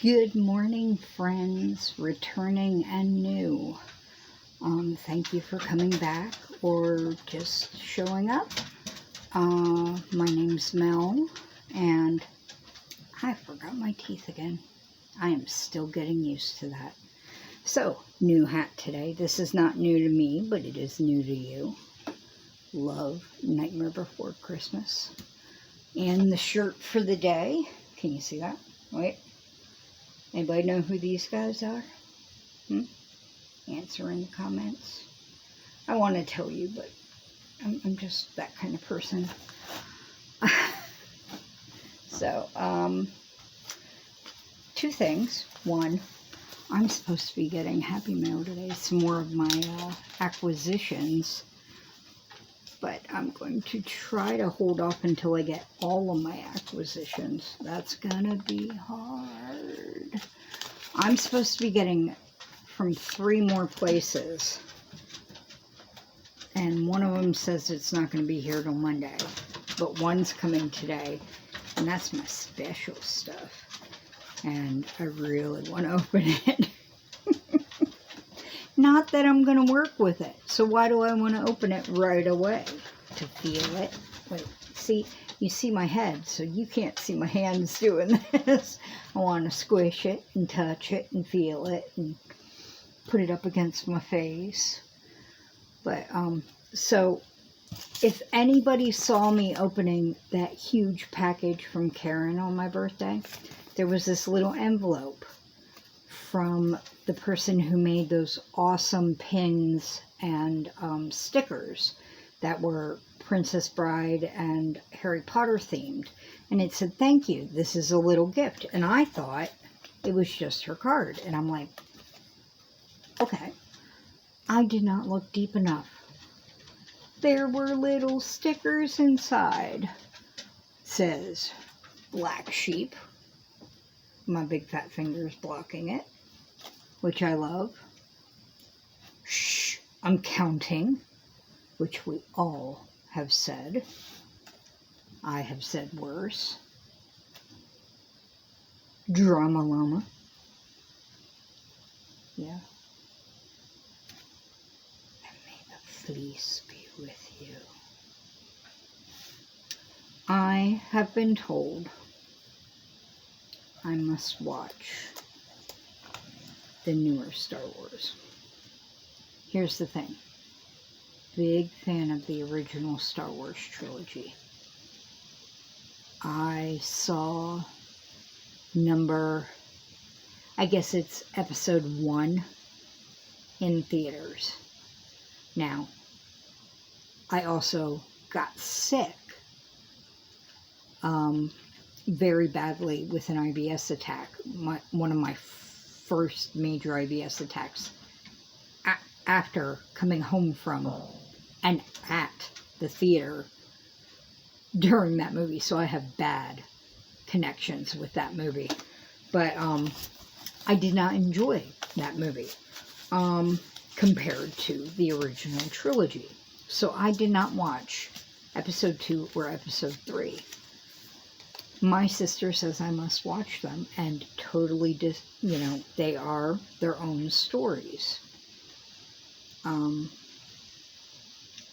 Good morning, friends, returning and new. Thank you for coming back or just showing up. My name's Mel, and I forgot my teeth again. I am still getting used to that. So, new hat today. This is not new to me, but it is new to you. Love Nightmare Before Christmas. And the shirt for the day. Can you see that? Wait. Anybody know who these guys are? Answer in the comments. I want to tell you, but I'm just that kind of person. So, two things. One, I'm supposed to be getting Happy Mail today. Some more of my acquisitions. But I'm going to try to hold off until I get all of my acquisitions. That's gonna be hard. I'm supposed to be getting from 3 more places. And one of them says it's not going to be here till Monday. But one's coming today. And that's my special stuff. And I really want to open it. Not that I'm going to work with it. So why do I want to open it right away? To feel it. Wait, see, you see my head, so you can't see my hands doing this. I want to squish it and touch it and feel it and put it up against my face. But, so, if anybody saw me opening that huge package from Karen on my birthday, there was this little envelope from the person who made those awesome pins and stickers that were Princess Bride and Harry Potter themed. And it said, "Thank you, this is a little gift." And I thought it was just her card. And I'm like, okay. I did not look deep enough. There were little stickers inside. It says, Black Sheep. My big fat finger is blocking it, which I love. Shh, I'm counting, which we all have said. I have said worse. Drama Llama. Yeah. And may the fleece be with you. I have been told I must watch the newer Star Wars. Here's the thing. Big fan of the original Star Wars trilogy. I saw I guess it's episode 1 in theaters. Now, I also got sick very badly with an IBS attack. One of my first major IBS attacks after coming home from and at the theater during that movie. So I have bad connections with that movie. But I did not enjoy that movie compared to the original trilogy. So I did not watch episode 2 or episode 3. My sister says I must watch them, and totally, they are their own stories.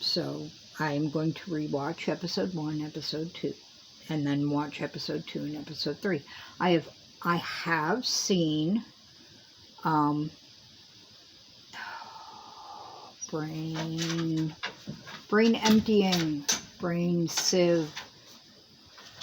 So I'm going to rewatch episode 1, episode 2, and then watch episode 2 and episode 3. I have seen, brain emptying, brain sieve.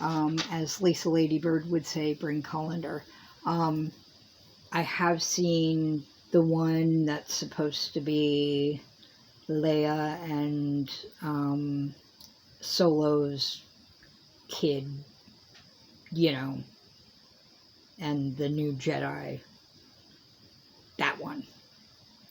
As Lisa Ladybird would say, brain colander. I have seen the one that's supposed to be Leia and Solo's kid, and the new Jedi. That one.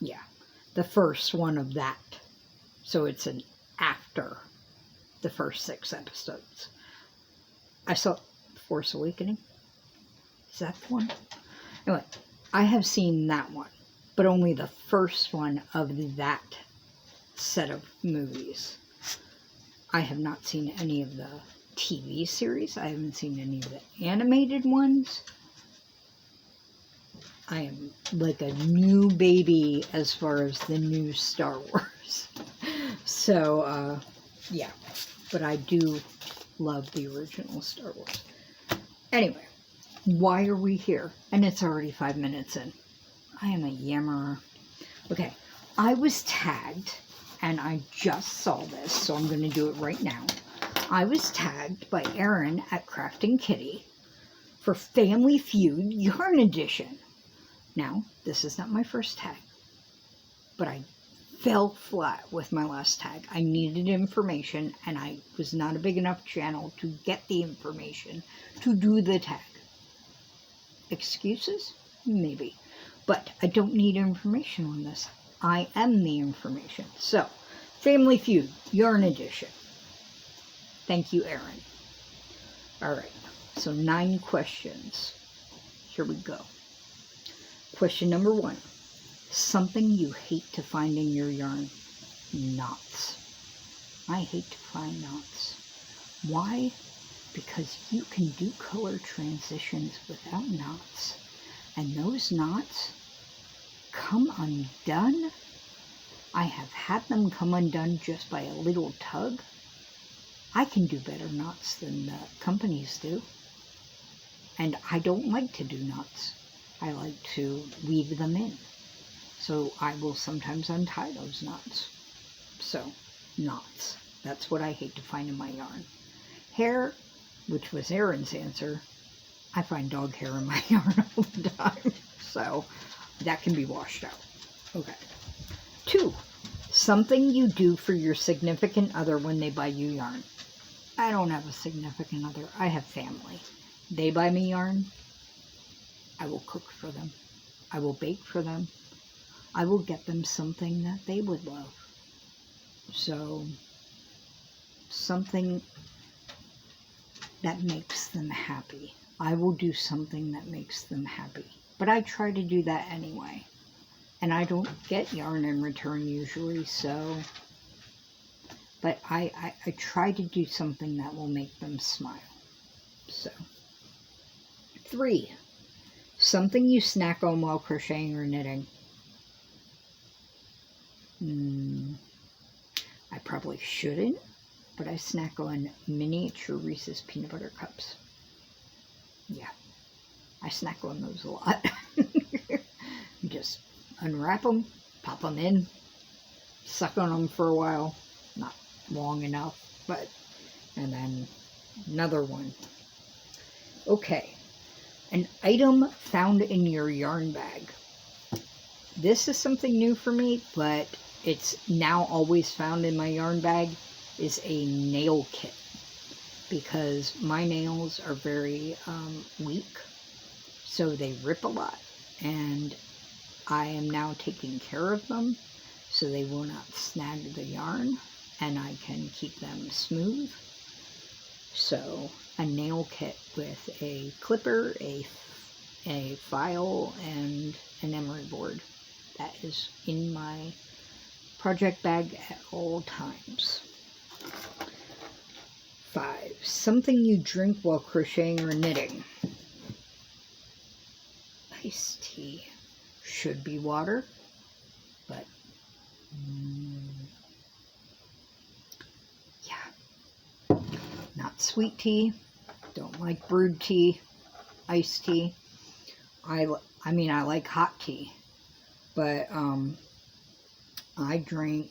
Yeah. The first one of that. So it's an after the first 6 episodes. I saw Force Awakening. Is that the one? Anyway, I have seen that one, but only the first one of that set of movies. I have not seen any of the TV series. I haven't seen any of the animated ones. I am like a new baby as far as the new Star Wars. So, yeah. But I do love the original Star Wars. Anyway, why are we here? And it's already 5 minutes in. I am a yammerer. Okay, I was tagged, and I just saw this, so I'm going to do it right now. I was tagged by Erin at Crafting Kitty for Family Feud Yarn Edition. Now, this is not my first tag, but I fell flat with my last tag. I needed information, and I was not a big enough channel to get the information to do the tag. Excuses? Maybe. But I don't need information on this. I am the information. So, Family Feud Yarn Edition. Thank you, Erin. All right, so 9 questions. Here we go. Question number 1. Something you hate to find in your yarn. Knots. I hate to find knots. Why? Because you can do color transitions without knots. And those knots come undone. I have had them come undone just by a little tug. I can do better knots than the companies do. And I don't like to do knots. I like to weave them in. So I will sometimes untie those knots. So, knots. That's what I hate to find in my yarn. Hair, which was Erin's answer, I find dog hair in my yarn all the time. So, that can be washed out. Okay. 2, something you do for your significant other when they buy you yarn. I don't have a significant other. I have family. They buy me yarn. I will cook for them. I will bake for them. I will get them something that they would love. So, something that makes them happy. I will do something that makes them happy. But I try to do that anyway. And I don't get yarn in return usually, so... But I try to do something that will make them smile. So. 3, something you snack on while crocheting or knitting. I probably shouldn't, but I snack on miniature Reese's peanut butter cups. Yeah, I snack on those a lot. You just unwrap them, pop them in, suck on them for a while, not long enough, but, and then another one. Okay, an item found in your yarn bag. This is something new for me, but it's now always found in my yarn bag, is a nail kit. Because my nails are very weak, so they rip a lot. And I am now taking care of them, so they will not snag the yarn, and I can keep them smooth. So, a nail kit with a clipper, a file, and an emery board. That is in my project bag at all times. 5, something you drink while crocheting or knitting. Iced tea. Should be water, but yeah. Not sweet tea. Don't like brewed tea. Iced tea. I mean, I like hot tea, but I drink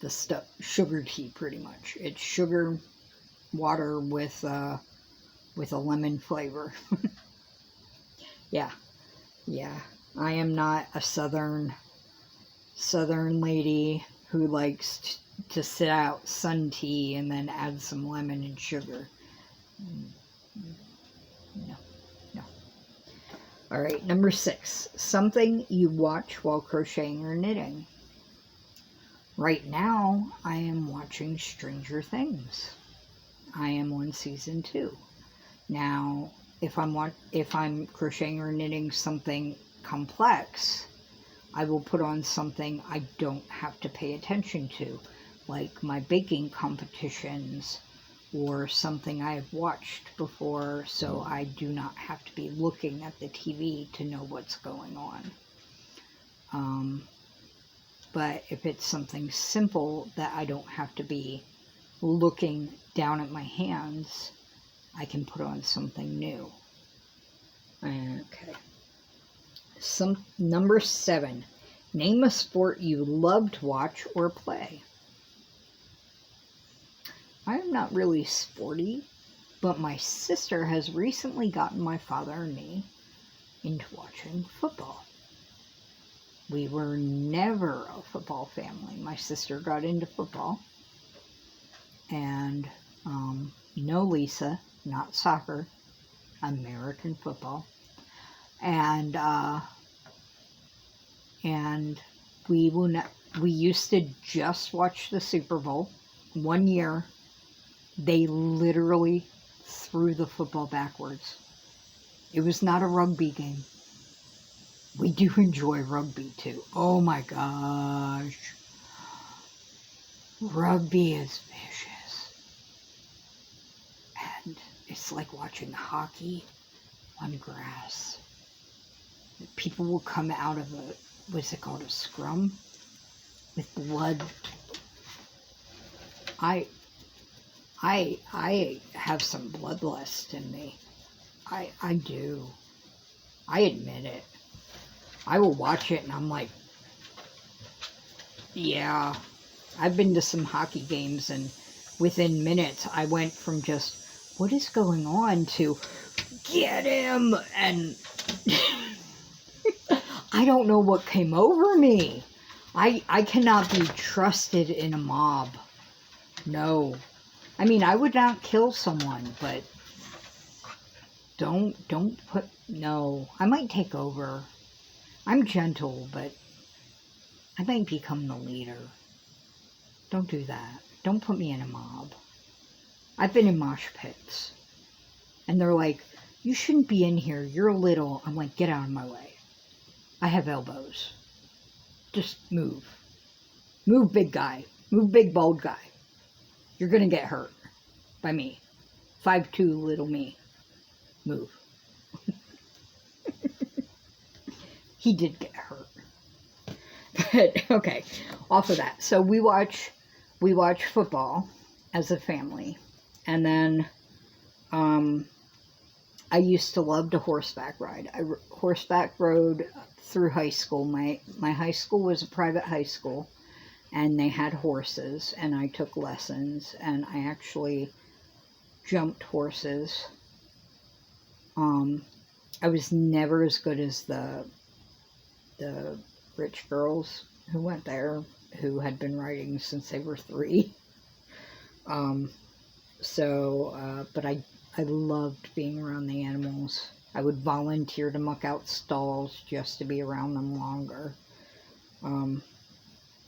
the stuff, sugar tea pretty much. It's sugar water with a lemon flavor. Yeah. I am not a southern lady who likes to sit out sun tea and then add some lemon and sugar. No. All right, number 6, something you watch while crocheting or knitting. Right now, I am watching Stranger Things. I am on season 2. Now, if I'm crocheting or knitting something complex, I will put on something I don't have to pay attention to, like my baking competitions or something I've watched before, so I do not have to be looking at the TV to know what's going on. But if it's something simple that I don't have to be looking down at my hands, I can put on something new. Okay. Number 7. Name a sport you love to watch or play. I'm not really sporty, but my sister has recently gotten my father and me into watching football. We were never a football family. My sister got into football, and no, Lisa, not soccer, American football, and we used to just watch the Super Bowl. One year, they literally threw the football backwards. It was not a rugby game. We do enjoy rugby too. Oh my gosh. Rugby is vicious. And it's like watching hockey on grass. People will come out of what's it called, a scrum? With blood. I have some bloodlust in me. I do. I admit it. I will watch it and I'm like, yeah. I've been to some hockey games and within minutes I went from just, what is going on, to get him, and I don't know what came over me. I cannot be trusted in a mob. No. I mean, I would not kill someone, but don't put, no. I might take over. I'm gentle, but I might become the leader. Don't do that. Don't put me in a mob. I've been in mosh pits. And they're like, you shouldn't be in here. You're little. I'm like, get out of my way. I have elbows. Just move. Move, big guy. Move, big, bald guy. You're going to get hurt by me. 5'2", little me. Move. He did get hurt. But, okay, off of that. So we watch football as a family. And then I used to love to horseback ride. I horseback rode through high school. My high school was a private high school, and they had horses, and I took lessons, and I actually jumped horses. I was never as good as the rich girls who went there, who had been riding since they were 3. But I loved being around the animals. I would volunteer to muck out stalls just to be around them longer.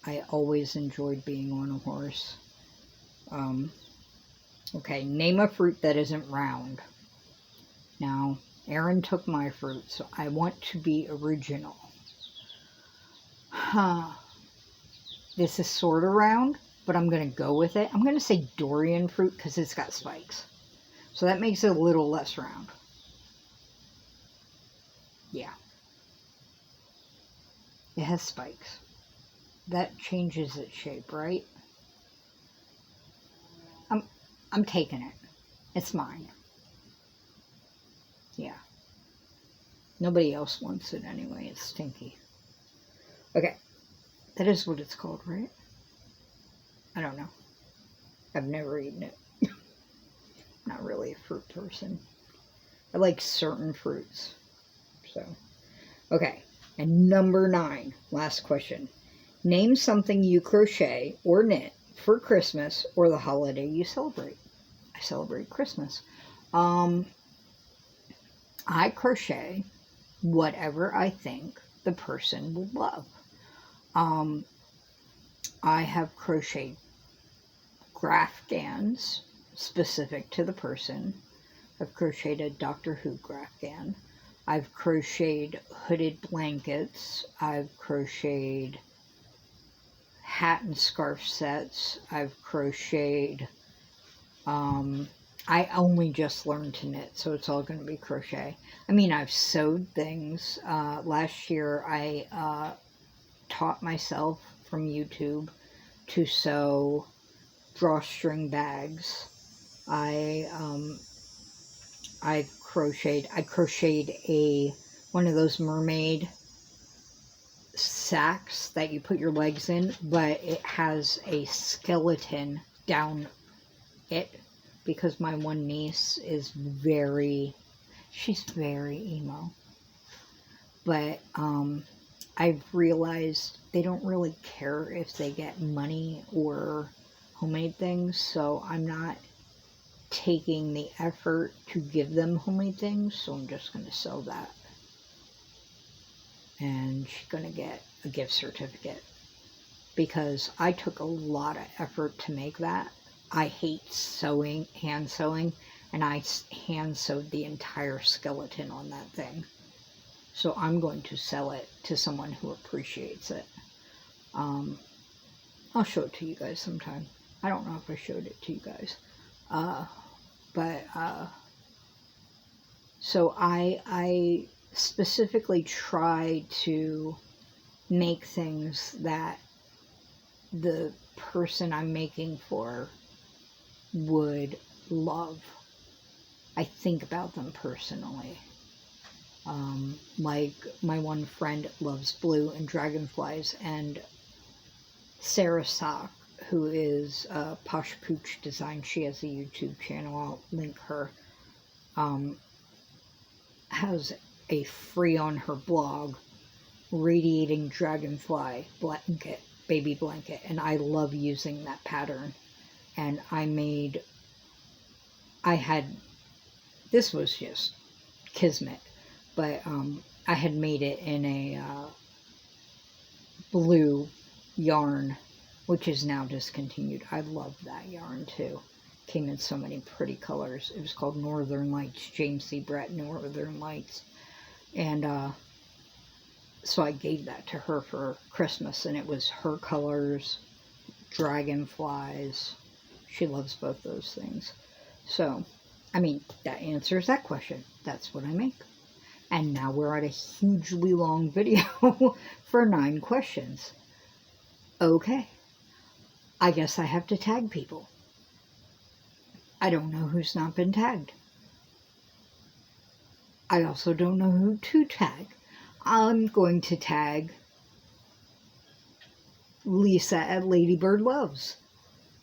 I always enjoyed being on a horse. Okay, name a fruit that isn't round. Now, Erin took my fruit, so I want to be original. This is sort of round, but I'm going to go with it. I'm going to say durian fruit because it's got spikes. So that makes it a little less round. Yeah. It has spikes. That changes its shape, right? I'm taking it. It's mine. Yeah. Nobody else wants it anyway. It's stinky. Okay. That is what it's called, right? I don't know. I've never eaten it. Not really a fruit person. I like certain fruits. So, okay. And number 9, last question. Name something you crochet or knit for Christmas or the holiday you celebrate. I celebrate Christmas. I crochet whatever I think the person will love. I have crocheted Graphgans specific to the person. I've crocheted a Doctor Who Graphgan. I've crocheted hooded blankets. I've crocheted hat and scarf sets. I've crocheted I only just learned to knit, so it's all going to be crochet. I mean, I've sewed things. Last year, I taught myself from YouTube to sew drawstring bags. I crocheted one of those mermaid sacks that you put your legs in, but it has a skeleton down it, because my one niece is she's very emo. But I've realized they don't really care if they get money or homemade things, so I'm not taking the effort to give them homemade things, so I'm just going to sell that. And she's going to get a gift certificate, because I took a lot of effort to make that. I hate sewing, hand sewing, and I hand sewed the entire skeleton on that thing. So I'm going to sell it to someone who appreciates it. I'll show it to you guys sometime. I don't know if I showed it to you guys. So I specifically try to make things that the person I'm making for would love. I think about them personally. Like my one friend loves blue and dragonflies, and Sarah Sock, who is Posh Pooch Design, she has a YouTube channel, I'll link her, has a free on her blog radiating dragonfly blanket, baby blanket, and I love using that pattern. And this was just kismet, but I had made it in a blue yarn, which is now discontinued. I love that yarn too. Came in so many pretty colors. It was called Northern Lights, James C. Brett Northern Lights. And so I gave that to her for Christmas, and it was her colors, dragonflies. She loves both those things. So, I mean, that answers that question. That's what I make. And now we're at a hugely long video for 9 questions. Okay. I guess I have to tag people. I don't know who's not been tagged. I also don't know who to tag. I'm going to tag Lisa at Ladybird Loves.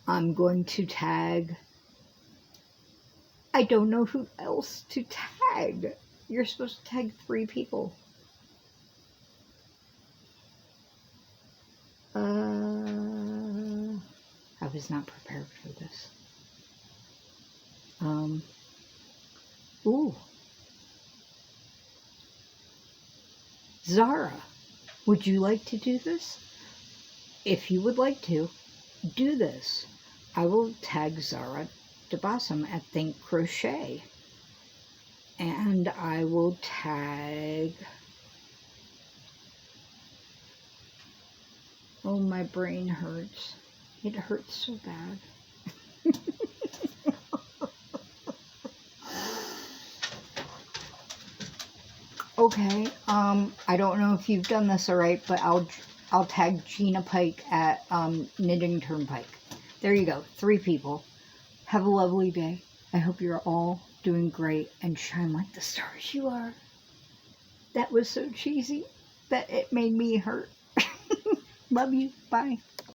I'm going to tag... I don't know who else to tag. You're supposed to tag 3 people. I was not prepared for this. Ooh. Zara, would you like to do this? If you would like to, do this. I will tag Zara DeBossum at Think Crochet. And I will tag... Oh, my brain hurts. It hurts so bad. Okay, I don't know if you've done this alright, but I'll tag Gina Pike at Knitting Turnpike. There you go, 3 people. Have a lovely day. I hope you're all doing great and shine like the stars you are. That was so cheesy that it made me hurt. Love you. Bye.